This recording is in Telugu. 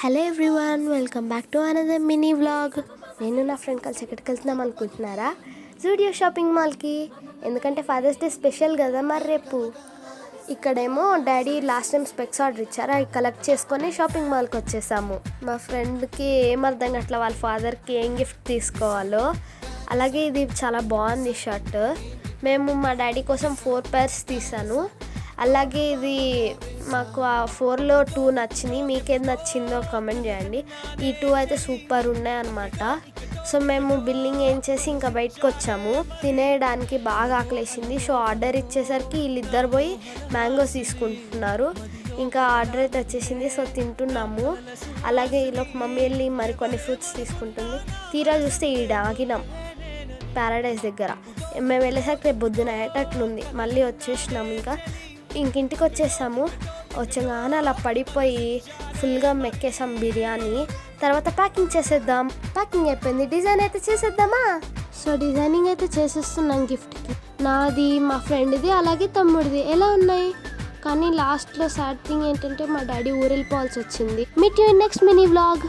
Hello everyone, welcome back to another mini vlog. నేను నా ఫ్రెండ్ కలిసి ఎక్కడికి వెళ్తున్నాం అనుకుంటున్నారా? జూడియో షాపింగ్ మాల్కి. ఎందుకంటే ఫాదర్స్ డే స్పెషల్ కదా మరి రేపు. ఇక్కడేమో daddy last time specs order ఇచ్చారు, అవి కలెక్ట్ చేసుకొని షాపింగ్ మాల్కి వచ్చేసాము. మా ఫ్రెండ్కి ఏమర్థం కావట్లేదు వాళ్ళ ఫాదర్కి ఏం గిఫ్ట్ తీసుకోవాలో. అలాగే ఇది చాలా బాగుంది షర్ట్. మేము మా డాడీ కోసం 4 pairs తీసాను. అలాగే ఇది మాకు ఆ 4లో 2 నచ్చినాయి. మీకేది నచ్చిందో కామెంట్ చేయండి. ఈ 2 అయితే సూపర్ ఉన్నాయి అన్నమాట. సో మేము బిల్లింగ్ ఏం చేసి ఇంకా బయటకు వచ్చాము. తినేయడానికి బాగా ఆకలేసింది. సో ఆర్డర్ ఇచ్చేసరికి వీళ్ళిద్దరు పోయి మ్యాంగోస్ తీసుకుంటున్నారు. ఇంకా ఆర్డర్ అయితే వచ్చేసింది. సో తింటున్నాము. అలాగే ఈలోపు మమ్మీ వెళ్ళి మరికొన్ని ఫ్రూట్స్ తీసుకుంటుంది. తీరా చూస్తే ఆగినాం ప్యారడైజ్ దగ్గర. మేము వెళ్ళేసరికి రేపు పొద్దున అయ్యేటట్లుంది. మళ్ళీ వచ్చేసినాము. ఇంటికి వచ్చేసాము. వచ్చగానే అలా పడిపోయి ఫుల్గా మెక్కేసాం బిర్యానీ. తర్వాత ప్యాకింగ్ చేసేద్దాం. ప్యాకింగ్ అయిపోయింది. డిజైన్ అయితే చేసేద్దామా? సో డిజైనింగ్ అయితే చేసేస్తున్నాం గిఫ్ట్కి. నాది, మా ఫ్రెండ్ది, అలాగే తమ్ముడిది. ఎలా ఉన్నాయి? కానీ లాస్ట్లో సాడ్ థింగ్ ఏంటంటే మా డాడీ ఊరెళ్ళిపోవాల్సి వచ్చింది. Meet you in next mini vlog.